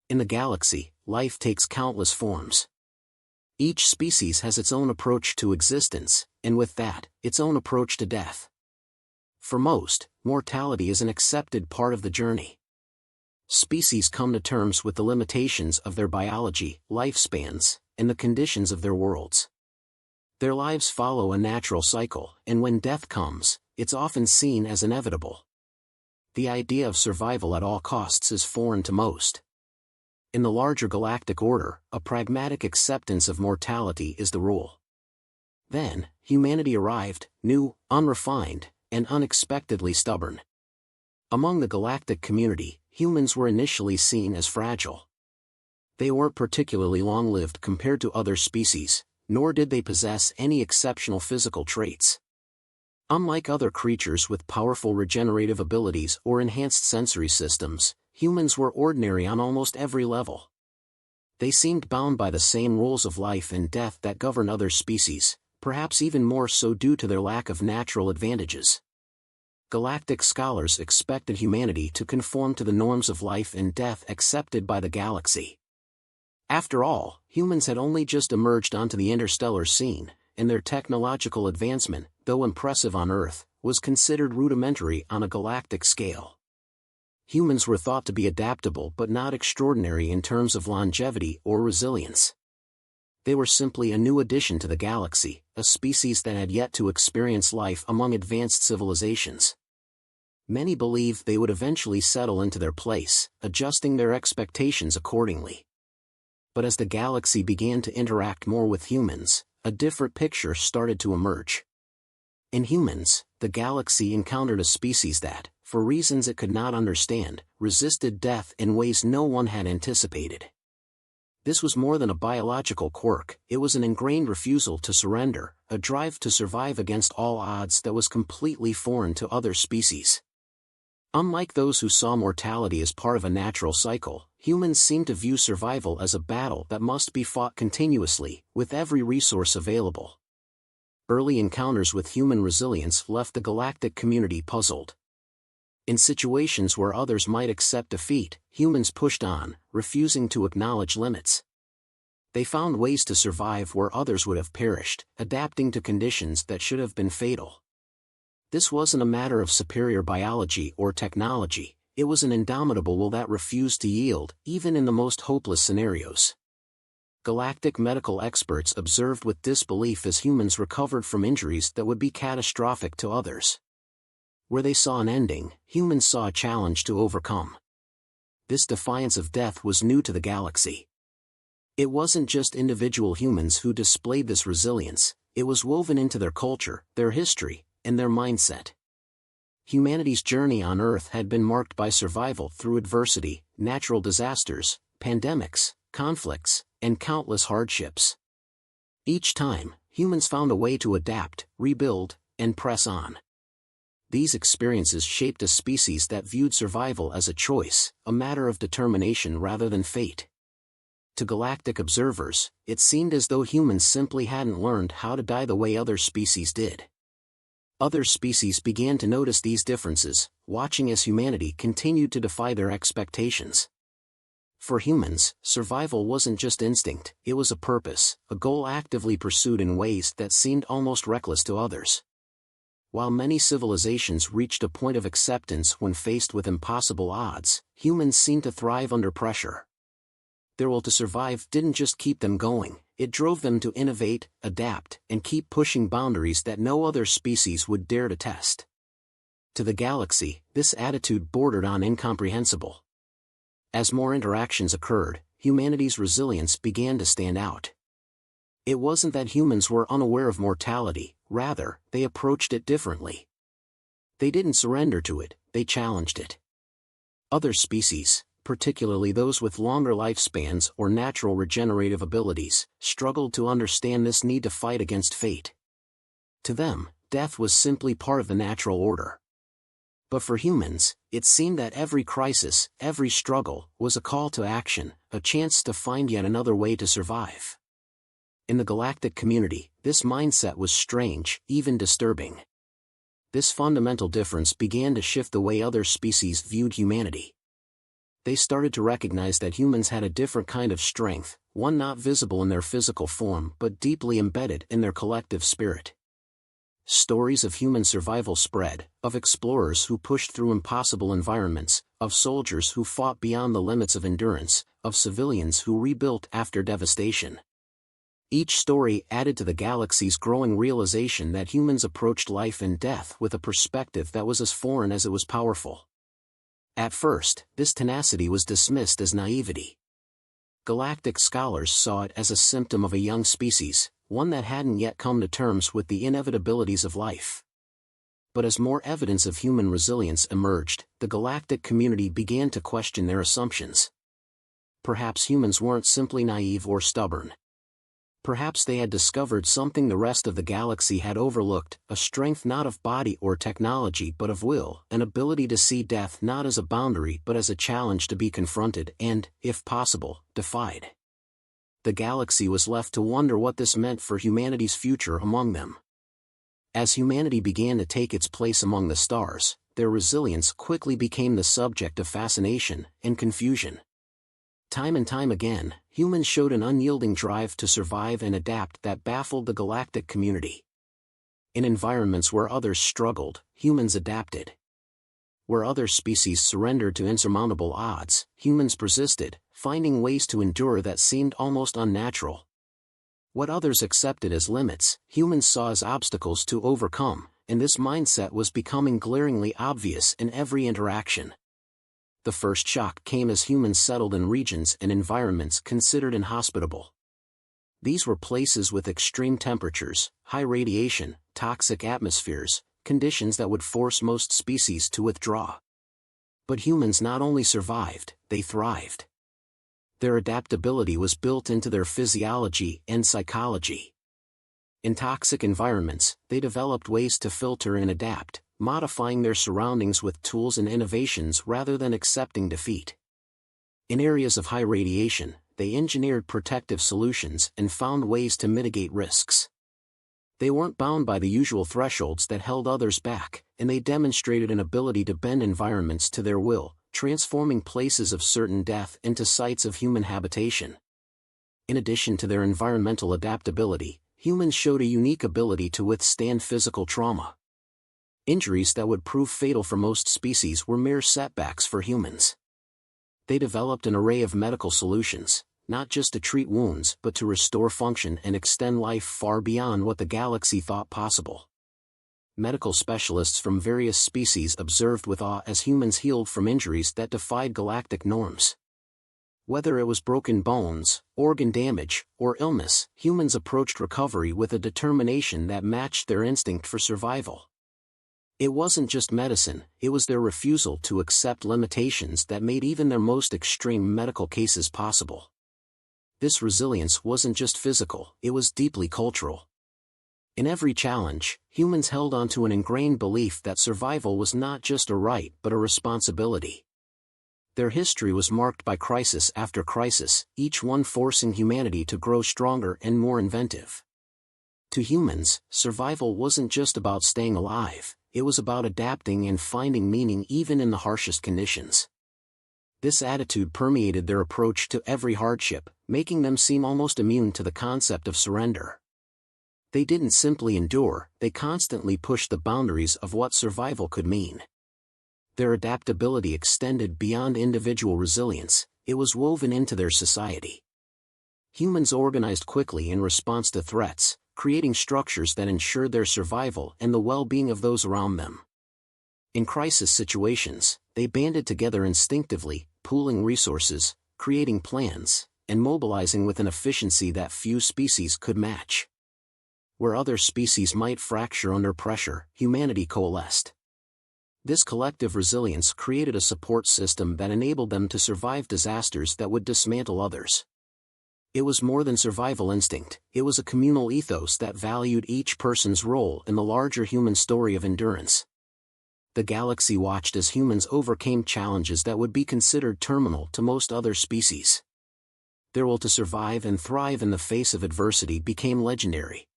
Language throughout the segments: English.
In the galaxy, life takes countless forms. Each species has its own approach to existence, and with that, its own approach to death. For most, mortality is an accepted part of the journey. Species come to terms with the limitations of their biology, lifespans, and the conditions of their worlds. Their lives follow a natural cycle, and when death comes, it's often seen as inevitable. The idea of survival at all costs is foreign to most. In the larger galactic order, a pragmatic acceptance of mortality is the rule. Then, humanity arrived, new, unrefined, and unexpectedly stubborn. Among the galactic community, humans were initially seen as fragile. They weren't particularly long-lived compared to other species, nor did they possess any exceptional physical traits. Unlike other creatures with powerful regenerative abilities or enhanced sensory systems, humans were ordinary on almost every level. They seemed bound by the same rules of life and death that govern other species, perhaps even more so due to their lack of natural advantages. Galactic scholars expected humanity to conform to the norms of life and death accepted by the galaxy. After all, humans had only just emerged onto the interstellar scene, and their technological advancement, though impressive on Earth, was considered rudimentary on a galactic scale. Humans were thought to be adaptable but not extraordinary in terms of longevity or resilience. They were simply a new addition to the galaxy, a species that had yet to experience life among advanced civilizations. Many believed they would eventually settle into their place, adjusting their expectations accordingly. But as the galaxy began to interact more with humans, a different picture started to emerge. In humans, the galaxy encountered a species that, for reasons it could not understand, resisted death in ways no one had anticipated. This was more than a biological quirk, it was an ingrained refusal to surrender, a drive to survive against all odds that was completely foreign to other species. Unlike those who saw mortality as part of a natural cycle, humans seemed to view survival as a battle that must be fought continuously, with every resource available. Early encounters with human resilience left the galactic community puzzled. In situations where others might accept defeat, humans pushed on, refusing to acknowledge limits. They found ways to survive where others would have perished, adapting to conditions that should have been fatal. This wasn't a matter of superior biology or technology, it was an indomitable will that refused to yield, even in the most hopeless scenarios. Galactic medical experts observed with disbelief as humans recovered from injuries that would be catastrophic to others. Where they saw an ending, humans saw a challenge to overcome. This defiance of death was new to the galaxy. It wasn't just individual humans who displayed this resilience, it was woven into their culture, their history, and their mindset. Humanity's journey on Earth had been marked by survival through adversity, natural disasters, pandemics, conflicts, and countless hardships. Each time, humans found a way to adapt, rebuild, and press on. These experiences shaped a species that viewed survival as a choice, a matter of determination rather than fate. To galactic observers, it seemed as though humans simply hadn't learned how to die the way other species did. Other species began to notice these differences, watching as humanity continued to defy their expectations. For humans, survival wasn't just instinct, it was a purpose, a goal actively pursued in ways that seemed almost reckless to others. While many civilizations reached a point of acceptance when faced with impossible odds, humans seemed to thrive under pressure. Their will to survive didn't just keep them going, it drove them to innovate, adapt, and keep pushing boundaries that no other species would dare to test. To the galaxy, this attitude bordered on incomprehensible. As more interactions occurred, humanity's resilience began to stand out. It wasn't that humans were unaware of mortality, rather, they approached it differently. They didn't surrender to it, they challenged it. Other species, particularly those with longer lifespans or natural regenerative abilities, struggled to understand this need to fight against fate. To them, death was simply part of the natural order. But for humans, it seemed that every crisis, every struggle, was a call to action, a chance to find yet another way to survive. In the galactic community, this mindset was strange, even disturbing. This fundamental difference began to shift the way other species viewed humanity. they started to recognize that humans had a different kind of strength, one not visible in their physical form but deeply embedded in their collective spirit. Stories of human survival spread, of explorers who pushed through impossible environments, of soldiers who fought beyond the limits of endurance, of civilians who rebuilt after devastation. Each story added to the galaxy's growing realization that humans approached life and death with a perspective that was as foreign as it was powerful. At first, this tenacity was dismissed as naivety. Galactic scholars saw it as a symptom of a young species, one that hadn't yet come to terms with the inevitabilities of life. But as more evidence of human resilience emerged, the galactic community began to question their assumptions. Perhaps humans weren't simply naive or stubborn. Perhaps they had discovered something the rest of the galaxy had overlooked, a strength not of body or technology but of will, an ability to see death not as a boundary but as a challenge to be confronted and, if possible, defied. The galaxy was left to wonder what this meant for humanity's future among them. As humanity began to take its place among the stars, their resilience quickly became the subject of fascination and confusion. Time and time again, humans showed an unyielding drive to survive and adapt that baffled the galactic community. In environments where others struggled, humans adapted. Where other species surrendered to insurmountable odds, humans persisted, finding ways to endure that seemed almost unnatural. What others accepted as limits, humans saw as obstacles to overcome, and this mindset was becoming glaringly obvious in every interaction. The first shock came as humans settled in regions and environments considered inhospitable. These were places with extreme temperatures, high radiation, toxic atmospheres, conditions that would force most species to withdraw. But humans not only survived, they thrived. Their adaptability was built into their physiology and psychology. In toxic environments, they developed ways to filter and adapt, modifying their surroundings with tools and innovations rather than accepting defeat. In areas of high radiation, they engineered protective solutions and found ways to mitigate risks. They weren't bound by the usual thresholds that held others back, and they demonstrated an ability to bend environments to their will, transforming places of certain death into sites of human habitation. In addition to their environmental adaptability, humans showed a unique ability to withstand physical trauma. Injuries that would prove fatal for most species were mere setbacks for humans. They developed an array of medical solutions, not just to treat wounds but to restore function and extend life far beyond what the galaxy thought possible. Medical specialists from various species observed with awe as humans healed from injuries that defied galactic norms. Whether it was broken bones, organ damage, or illness, humans approached recovery with a determination that matched their instinct for survival. It wasn't just medicine, it was their refusal to accept limitations that made even their most extreme medical cases possible. This resilience wasn't just physical, it was deeply cultural. In every challenge, humans held on to an ingrained belief that survival was not just a right but a responsibility. Their history was marked by crisis after crisis, each one forcing humanity to grow stronger and more inventive. To humans, survival wasn't just about staying alive, it was about adapting and finding meaning even in the harshest conditions. This attitude permeated their approach to every hardship, making them seem almost immune to the concept of surrender. They didn't simply endure, they constantly pushed the boundaries of what survival could mean. Their adaptability extended beyond individual resilience, it was woven into their society. Humans organized quickly in response to threats, creating structures that ensured their survival and the well-being of those around them. In crisis situations, they banded together instinctively, pooling resources, creating plans, and mobilizing with an efficiency that few species could match. Where other species might fracture under pressure, humanity coalesced. This collective resilience created a support system that enabled them to survive disasters that would dismantle others. It was more than survival instinct, it was a communal ethos that valued each person's role in the larger human story of endurance. The galaxy watched as humans overcame challenges that would be considered terminal to most other species. Their will to survive and thrive in the face of adversity became legendary.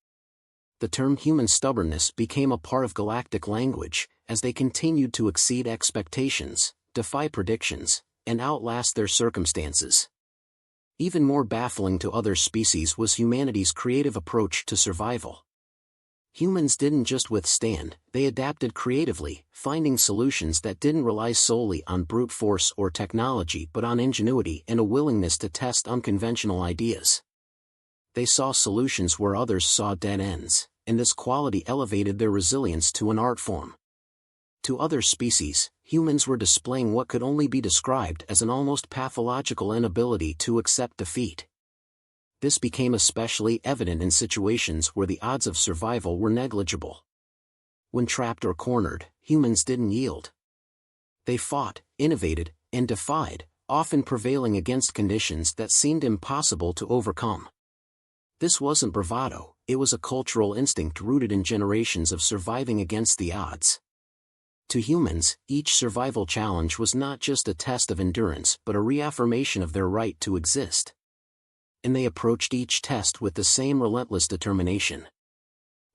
The term human stubbornness became a part of galactic language, as they continued to exceed expectations, defy predictions, and outlast their circumstances. Even more baffling to other species was humanity's creative approach to survival. Humans didn't just withstand, they adapted creatively, finding solutions that didn't rely solely on brute force or technology but on ingenuity and a willingness to test unconventional ideas. They saw solutions where others saw dead ends, and this quality elevated their resilience to an art form. To other species, humans were displaying what could only be described as an almost pathological inability to accept defeat. This became especially evident in situations where the odds of survival were negligible. When trapped or cornered, humans didn't yield. They fought, innovated, and defied, often prevailing against conditions that seemed impossible to overcome. This wasn't bravado, it was a cultural instinct rooted in generations of surviving against the odds. To humans, each survival challenge was not just a test of endurance but a reaffirmation of their right to exist. And they approached each test with the same relentless determination.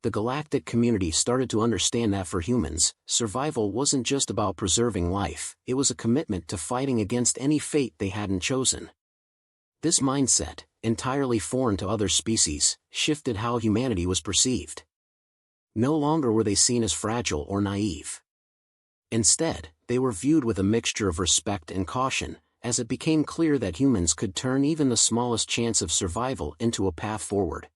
The galactic community started to understand that for humans, survival wasn't just about preserving life, it was a commitment to fighting against any fate they hadn't chosen. This mindset, entirely foreign to other species, shifted how humanity was perceived. No longer were they seen as fragile or naive. Instead, they were viewed with a mixture of respect and caution, as it became clear that humans could turn even the smallest chance of survival into a path forward.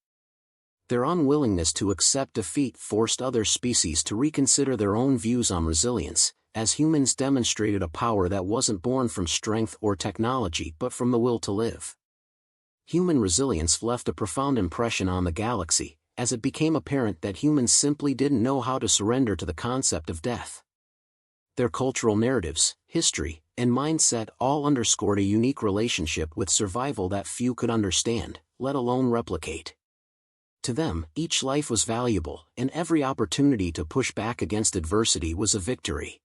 Their unwillingness to accept defeat forced other species to reconsider their own views on resilience, as humans demonstrated a power that wasn't born from strength or technology but from the will to live. Human resilience left a profound impression on the galaxy, as it became apparent that humans simply didn't know how to surrender to the concept of death. Their cultural narratives, history, and mindset all underscored a unique relationship with survival that few could understand, let alone replicate. To them, each life was valuable, and every opportunity to push back against adversity was a victory.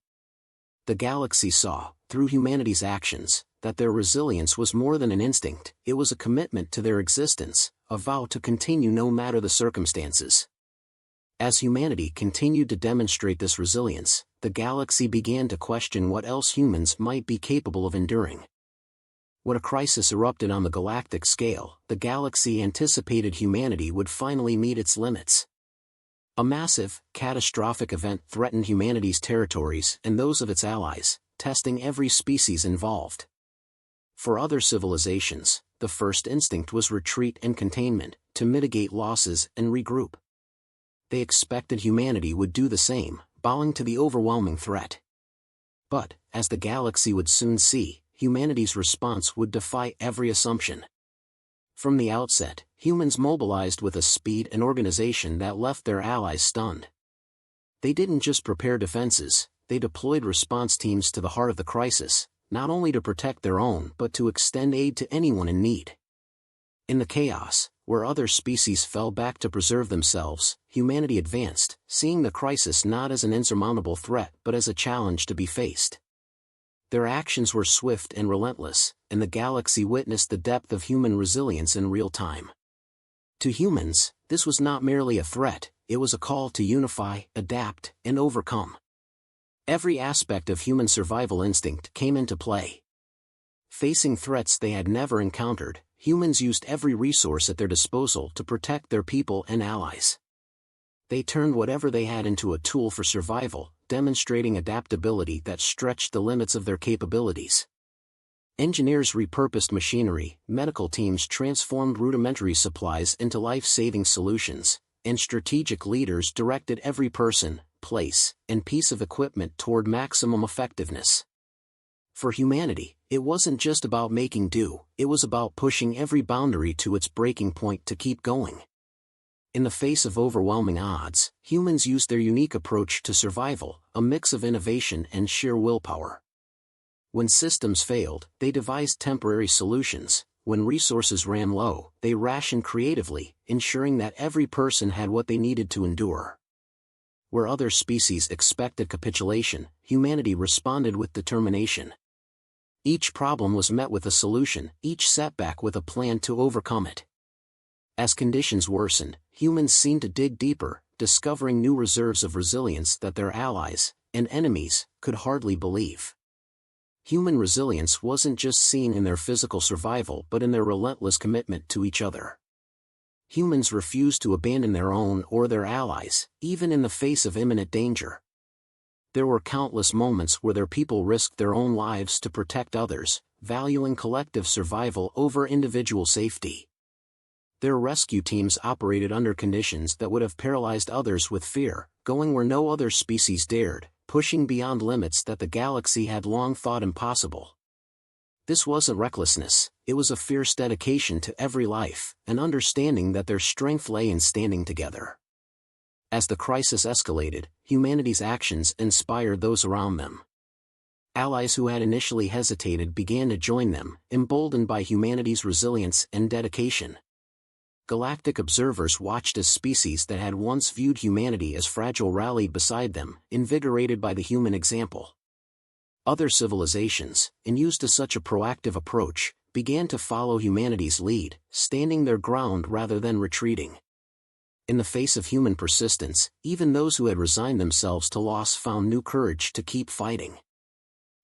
The galaxy saw, through humanity's actions, that their resilience was more than an instinct, it was a commitment to their existence, a vow to continue no matter the circumstances. As humanity continued to demonstrate this resilience, the galaxy began to question what else humans might be capable of enduring. When a crisis erupted on the galactic scale, the galaxy anticipated humanity would finally meet its limits. A massive, catastrophic event threatened humanity's territories and those of its allies, testing every species involved. For other civilizations, the first instinct was retreat and containment, to mitigate losses and regroup. They expected humanity would do the same, bowing to the overwhelming threat. But, as the galaxy would soon see, humanity's response would defy every assumption. From the outset, humans mobilized with a speed and organization that left their allies stunned. They didn't just prepare defenses, they deployed response teams to the heart of the crisis, not only to protect their own but to extend aid to anyone in need. In the chaos, where other species fell back to preserve themselves, humanity advanced, seeing the crisis not as an insurmountable threat but as a challenge to be faced. Their actions were swift and relentless, and the galaxy witnessed the depth of human resilience in real time. To humans, this was not merely a threat, it was a call to unify, adapt, and overcome. Every aspect of human survival instinct came into play. Facing threats they had never encountered, humans used every resource at their disposal to protect their people and allies. They turned whatever they had into a tool for survival, demonstrating adaptability that stretched the limits of their capabilities. Engineers repurposed machinery, medical teams transformed rudimentary supplies into life-saving solutions, and strategic leaders directed every person, place, and piece of equipment toward maximum effectiveness. For humanity, it wasn't just about making do, it was about pushing every boundary to its breaking point to keep going. In the face of overwhelming odds, humans used their unique approach to survival, a mix of innovation and sheer willpower. When systems failed, they devised temporary solutions. When resources ran low, they rationed creatively, ensuring that every person had what they needed to endure. Where other species expected capitulation, humanity responded with determination. Each problem was met with a solution, each setback with a plan to overcome it. As conditions worsened, humans seemed to dig deeper, discovering new reserves of resilience that their allies, and enemies, could hardly believe. Human resilience wasn't just seen in their physical survival but in their relentless commitment to each other. Humans refused to abandon their own or their allies, even in the face of imminent danger. There were countless moments where their people risked their own lives to protect others, valuing collective survival over individual safety. Their rescue teams operated under conditions that would have paralyzed others with fear, going where no other species dared, pushing beyond limits that the galaxy had long thought impossible. This wasn't recklessness, it was a fierce dedication to every life, an understanding that their strength lay in standing together. As the crisis escalated, humanity's actions inspired those around them. Allies who had initially hesitated began to join them, emboldened by humanity's resilience and dedication. Galactic observers watched as species that had once viewed humanity as fragile rallied beside them, invigorated by the human example. Other civilizations, unused to such a proactive approach, began to follow humanity's lead, standing their ground rather than retreating. In the face of human persistence, even those who had resigned themselves to loss found new courage to keep fighting.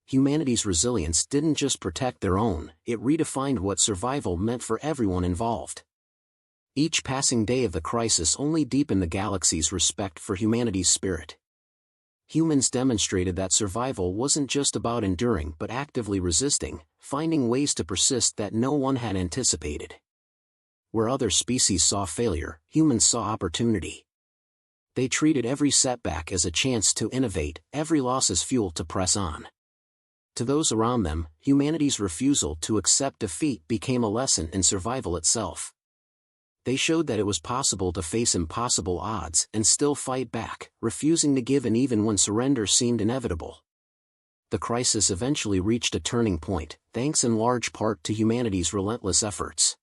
Humanity's resilience didn't just protect their own, it redefined what survival meant for everyone involved. Each passing day of the crisis only deepened the galaxy's respect for humanity's spirit. Humans demonstrated that survival wasn't just about enduring but actively resisting, finding ways to persist that no one had anticipated. Where other species saw failure, humans saw opportunity. They treated every setback as a chance to innovate, every loss as fuel to press on. To those around them, humanity's refusal to accept defeat became a lesson in survival itself. They showed that it was possible to face impossible odds and still fight back, refusing to give in even when surrender seemed inevitable. The crisis eventually reached a turning point, thanks in large part to humanity's relentless efforts.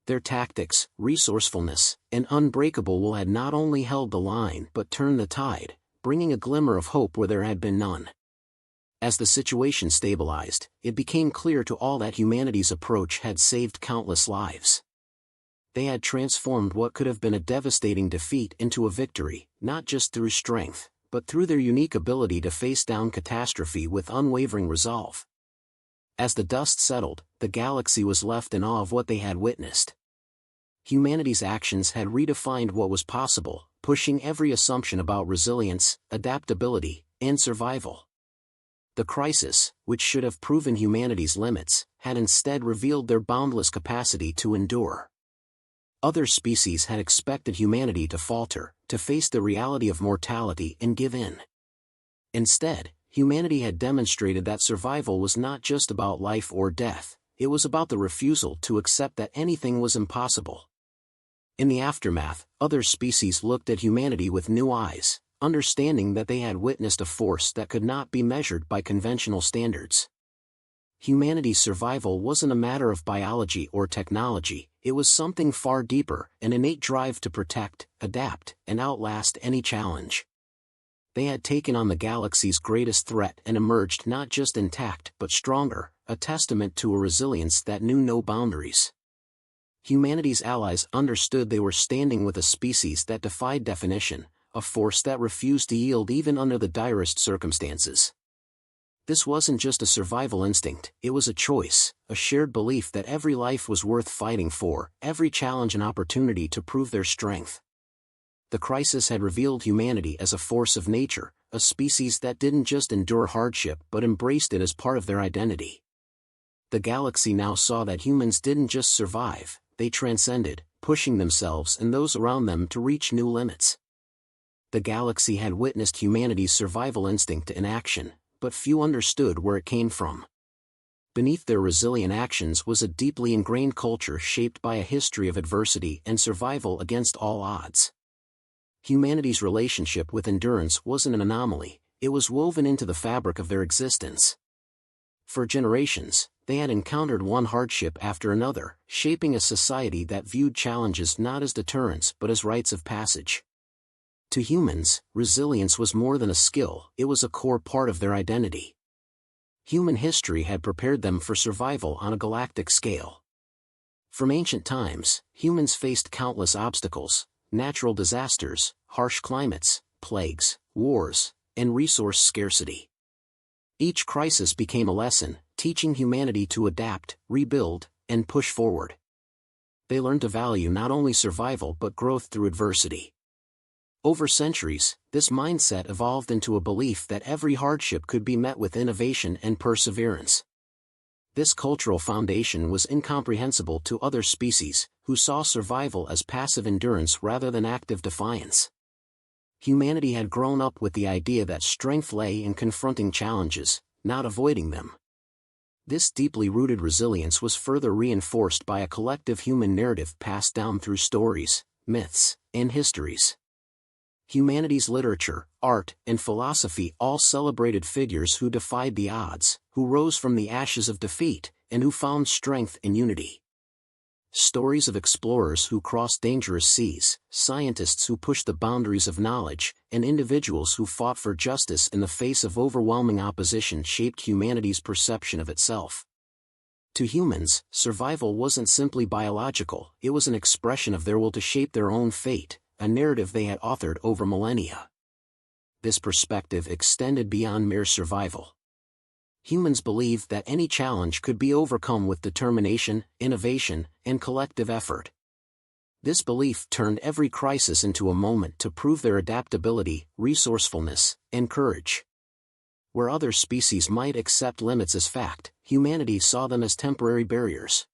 Their tactics, resourcefulness, and unbreakable will had not only held the line but turned the tide, bringing a glimmer of hope where there had been none. As the situation stabilized, it became clear to all that humanity's approach had saved countless lives. They had transformed what could have been a devastating defeat into a victory, not just through strength, but through their unique ability to face down catastrophe with unwavering resolve. As the dust settled, the galaxy was left in awe of what they had witnessed. Humanity's actions had redefined what was possible, pushing every assumption about resilience, adaptability, and survival. The crisis, which should have proven humanity's limits, had instead revealed their boundless capacity to endure. Other species had expected humanity to falter, to face the reality of mortality and give in. Instead, humanity had demonstrated that survival was not just about life or death, it was about the refusal to accept that anything was impossible. In the aftermath, other species looked at humanity with new eyes, understanding that they had witnessed a force that could not be measured by conventional standards. Humanity's survival wasn't a matter of biology or technology, it was something far deeper, an innate drive to protect, adapt, and outlast any challenge. They had taken on the galaxy's greatest threat and emerged not just intact but stronger, a testament to a resilience that knew no boundaries. Humanity's allies understood they were standing with a species that defied definition, a force that refused to yield even under the direst circumstances. This wasn't just a survival instinct, it was a choice, a shared belief that every life was worth fighting for, every challenge an opportunity to prove their strength. The crisis had revealed humanity as a force of nature, a species that didn't just endure hardship but embraced it as part of their identity. The galaxy now saw that humans didn't just survive, they transcended, pushing themselves and those around them to reach new limits. The galaxy had witnessed humanity's survival instinct in action, but few understood where it came from. Beneath their resilient actions was a deeply ingrained culture shaped by a history of adversity and survival against all odds. Humanity's relationship with endurance wasn't an anomaly, it was woven into the fabric of their existence. For generations, they had encountered one hardship after another, shaping a society that viewed challenges not as deterrents but as rites of passage. To humans, resilience was more than a skill, it was a core part of their identity. Human history had prepared them for survival on a galactic scale. From ancient times, humans faced countless obstacles, natural disasters, harsh climates, plagues, wars, and resource scarcity. Each crisis became a lesson, teaching humanity to adapt, rebuild, and push forward. They learned to value not only survival but growth through adversity. Over centuries, this mindset evolved into a belief that every hardship could be met with innovation and perseverance. This cultural foundation was incomprehensible to other species, who saw survival as passive endurance rather than active defiance. Humanity had grown up with the idea that strength lay in confronting challenges, not avoiding them. This deeply rooted resilience was further reinforced by a collective human narrative passed down through stories, myths, and histories. Humanity's literature, art, and philosophy all celebrated figures who defied the odds, who rose from the ashes of defeat, and who found strength in unity. Stories of explorers who crossed dangerous seas, scientists who pushed the boundaries of knowledge, and individuals who fought for justice in the face of overwhelming opposition shaped humanity's perception of itself. To humans, survival wasn't simply biological, it was an expression of their will to shape their own fate, a narrative they had authored over millennia. This perspective extended beyond mere survival. Humans believed that any challenge could be overcome with determination, innovation, and collective effort. This belief turned every crisis into a moment to prove their adaptability, resourcefulness, and courage. Where other species might accept limits as fact, humanity saw them as temporary barriers.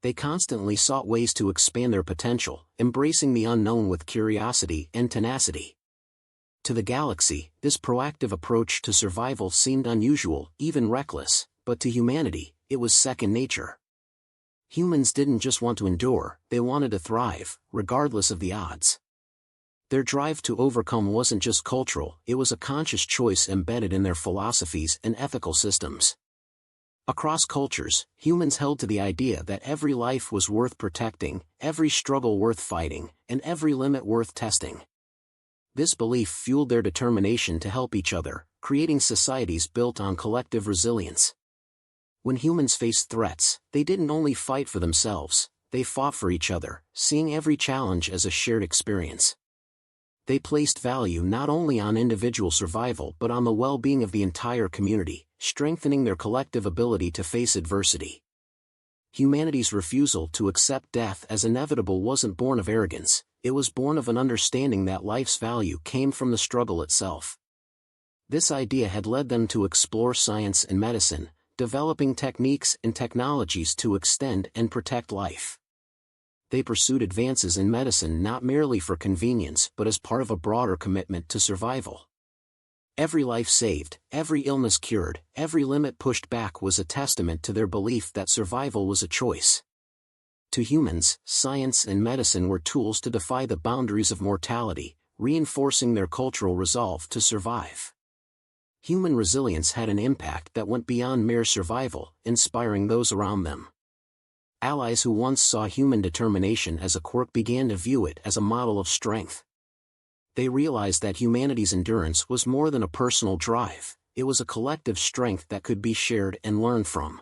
They constantly sought ways to expand their potential, embracing the unknown with curiosity and tenacity. To the galaxy, this proactive approach to survival seemed unusual, even reckless, but to humanity, it was second nature. Humans didn't just want to endure, they wanted to thrive, regardless of the odds. Their drive to overcome wasn't just cultural, it was a conscious choice embedded in their philosophies and ethical systems. Across cultures, humans held to the idea that every life was worth protecting, every struggle worth fighting, and every limit worth testing. This belief fueled their determination to help each other, creating societies built on collective resilience. When humans faced threats, they didn't only fight for themselves, they fought for each other, seeing every challenge as a shared experience. They placed value not only on individual survival but on the well-being of the entire community, strengthening their collective ability to face adversity. Humanity's refusal to accept death as inevitable wasn't born of arrogance, it was born of an understanding that life's value came from the struggle itself. This idea had led them to explore science and medicine, developing techniques and technologies to extend and protect life. They pursued advances in medicine not merely for convenience but as part of a broader commitment to survival. Every life saved, every illness cured, every limit pushed back was a testament to their belief that survival was a choice. To humans, science and medicine were tools to defy the boundaries of mortality, reinforcing their cultural resolve to survive. Human resilience had an impact that went beyond mere survival, inspiring those around them. Allies who once saw human determination as a quirk began to view it as a model of strength. They realized that humanity's endurance was more than a personal drive, it was a collective strength that could be shared and learned from.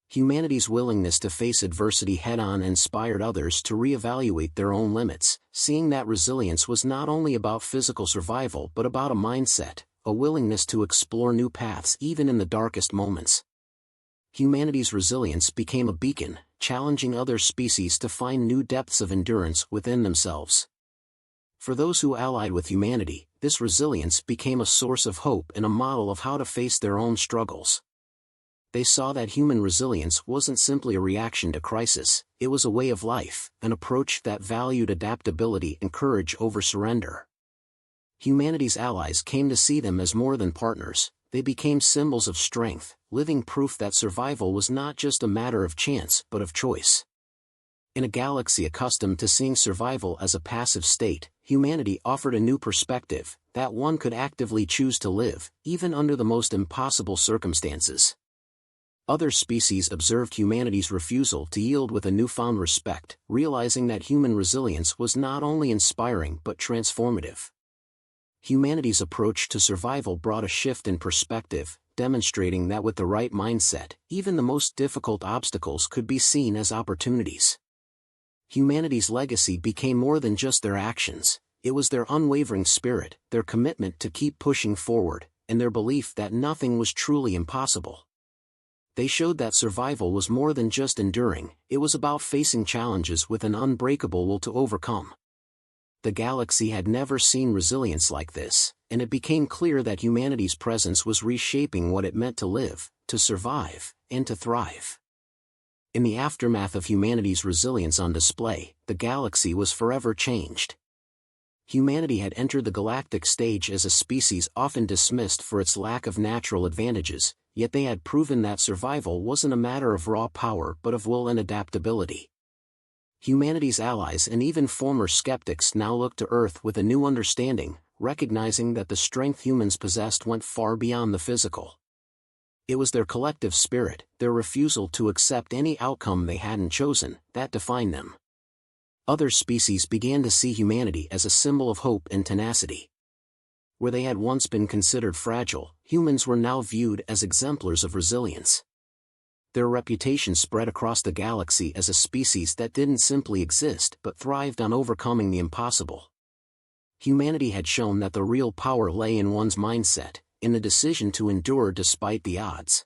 Humanity's willingness to face adversity head-on inspired others to reevaluate their own limits, seeing that resilience was not only about physical survival but about a mindset, a willingness to explore new paths even in the darkest moments. Humanity's resilience became a beacon, challenging other species to find new depths of endurance within themselves. For those who allied with humanity, this resilience became a source of hope and a model of how to face their own struggles. They saw that human resilience wasn't simply a reaction to crisis, it was a way of life, an approach that valued adaptability and courage over surrender. Humanity's allies came to see them as more than partners, they became symbols of strength, living proof that survival was not just a matter of chance but of choice. In a galaxy accustomed to seeing survival as a passive state, humanity offered a new perspective, that one could actively choose to live, even under the most impossible circumstances. Other species observed humanity's refusal to yield with a newfound respect, realizing that human resilience was not only inspiring but transformative. Humanity's approach to survival brought a shift in perspective, demonstrating that with the right mindset, even the most difficult obstacles could be seen as opportunities. Humanity's legacy became more than just their actions, it was their unwavering spirit, their commitment to keep pushing forward, and their belief that nothing was truly impossible. They showed that survival was more than just enduring, it was about facing challenges with an unbreakable will to overcome. The galaxy had never seen resilience like this, and it became clear that humanity's presence was reshaping what it meant to live, to survive, and to thrive. In the aftermath of humanity's resilience on display, the galaxy was forever changed. Humanity had entered the galactic stage as a species often dismissed for its lack of natural advantages, yet they had proven that survival wasn't a matter of raw power but of will and adaptability. Humanity's allies and even former skeptics now looked to Earth with a new understanding, recognizing that the strength humans possessed went far beyond the physical. It was their collective spirit, their refusal to accept any outcome they hadn't chosen, that defined them. Other species began to see humanity as a symbol of hope and tenacity. Where they had once been considered fragile, humans were now viewed as exemplars of resilience. Their reputation spread across the galaxy as a species that didn't simply exist but thrived on overcoming the impossible. Humanity had shown that the real power lay in one's mindset, in the decision to endure despite the odds.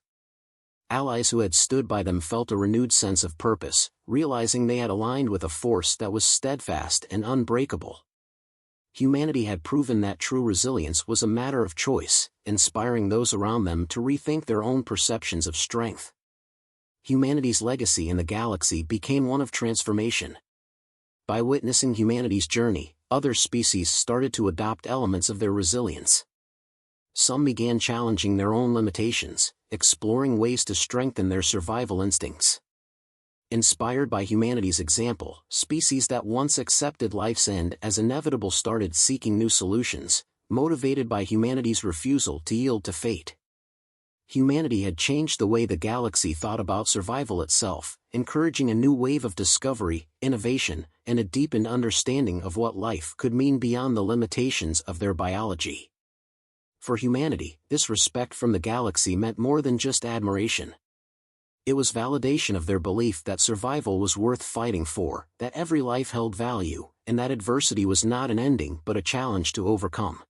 Allies who had stood by them felt a renewed sense of purpose, realizing they had aligned with a force that was steadfast and unbreakable. Humanity had proven that true resilience was a matter of choice, inspiring those around them to rethink their own perceptions of strength. Humanity's legacy in the galaxy became one of transformation. By witnessing humanity's journey, other species started to adopt elements of their resilience. Some began challenging their own limitations, exploring ways to strengthen their survival instincts. Inspired by humanity's example, species that once accepted life's end as inevitable started seeking new solutions, motivated by humanity's refusal to yield to fate. Humanity had changed the way the galaxy thought about survival itself, encouraging a new wave of discovery, innovation, and a deepened understanding of what life could mean beyond the limitations of their biology. For humanity, this respect from the galaxy meant more than just admiration. It was validation of their belief that survival was worth fighting for, that every life held value, and that adversity was not an ending but a challenge to overcome.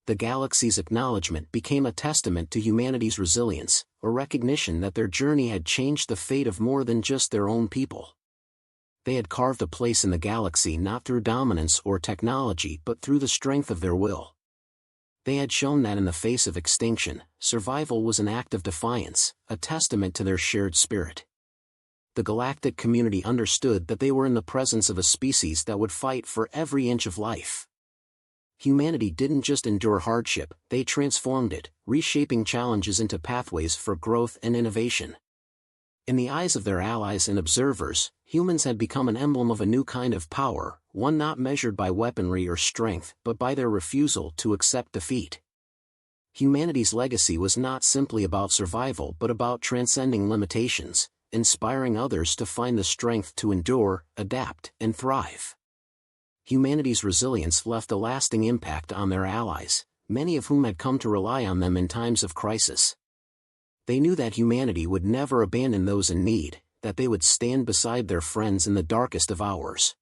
The galaxy's acknowledgement became a testament to humanity's resilience, a recognition that their journey had changed the fate of more than just their own people. They had carved a place in the galaxy not through dominance or technology but through the strength of their will. They had shown that in the face of extinction, survival was an act of defiance, a testament to their shared spirit. The galactic community understood that they were in the presence of a species that would fight for every inch of life. Humanity didn't just endure hardship, they transformed it, reshaping challenges into pathways for growth and innovation. In the eyes of their allies and observers, humans had become an emblem of a new kind of power, one not measured by weaponry or strength but by their refusal to accept defeat. Humanity's legacy was not simply about survival but about transcending limitations, inspiring others to find the strength to endure, adapt, and thrive. Humanity's resilience left a lasting impact on their allies, many of whom had come to rely on them in times of crisis. They knew that humanity would never abandon those in need, that they would stand beside their friends in the darkest of hours.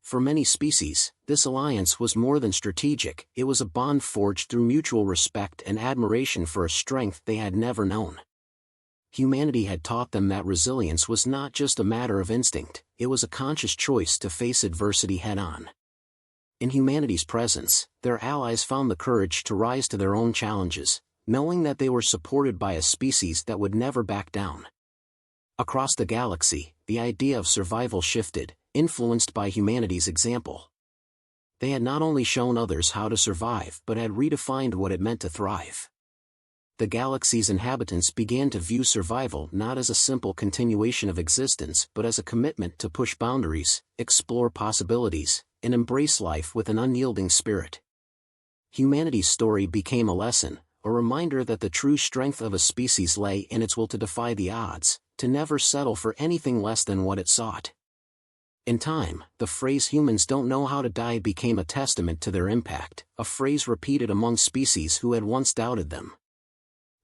For many species, this alliance was more than strategic, it was a bond forged through mutual respect and admiration for a strength they had never known. Humanity had taught them that resilience was not just a matter of instinct, it was a conscious choice to face adversity head-on. In humanity's presence, their allies found the courage to rise to their own challenges, knowing that they were supported by a species that would never back down. Across the galaxy, the idea of survival shifted, influenced by humanity's example. They had not only shown others how to survive but had redefined what it meant to thrive. The galaxy's inhabitants began to view survival not as a simple continuation of existence but as a commitment to push boundaries, explore possibilities, and embrace life with an unyielding spirit. Humanity's story became a lesson, a reminder that the true strength of a species lay in its will to defy the odds, to never settle for anything less than what it sought. In time, the phrase "humans don't know how to die" became a testament to their impact, a phrase repeated among species who had once doubted them.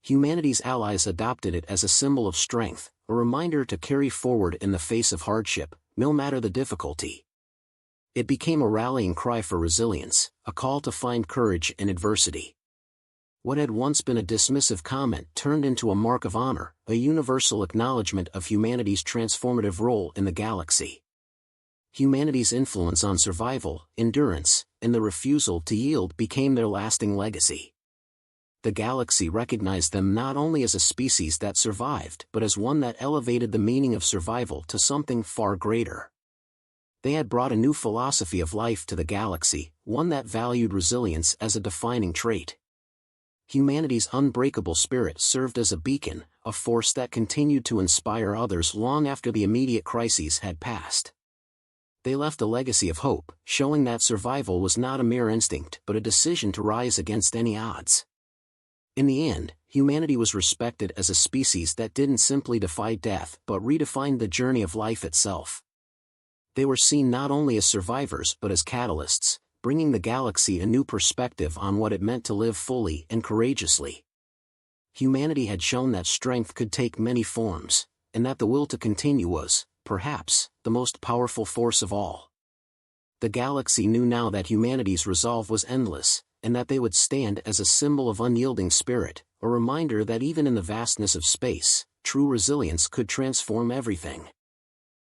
Humanity's allies adopted it as a symbol of strength, a reminder to carry forward in the face of hardship, no matter the difficulty. It became a rallying cry for resilience, a call to find courage in adversity. What had once been a dismissive comment turned into a mark of honor, a universal acknowledgement of humanity's transformative role in the galaxy. Humanity's influence on survival, endurance, and the refusal to yield became their lasting legacy. The galaxy recognized them not only as a species that survived but as one that elevated the meaning of survival to something far greater. They had brought a new philosophy of life to the galaxy, one that valued resilience as a defining trait. Humanity's unbreakable spirit served as a beacon, a force that continued to inspire others long after the immediate crises had passed. They left a legacy of hope, showing that survival was not a mere instinct but a decision to rise against any odds. In the end, humanity was respected as a species that didn't simply defy death but redefined the journey of life itself. They were seen not only as survivors but as catalysts, bringing the galaxy a new perspective on what it meant to live fully and courageously. Humanity had shown that strength could take many forms, and that the will to continue was, perhaps, the most powerful force of all. The galaxy knew now that humanity's resolve was endless, and that they would stand as a symbol of unyielding spirit, a reminder that even in the vastness of space, true resilience could transform everything.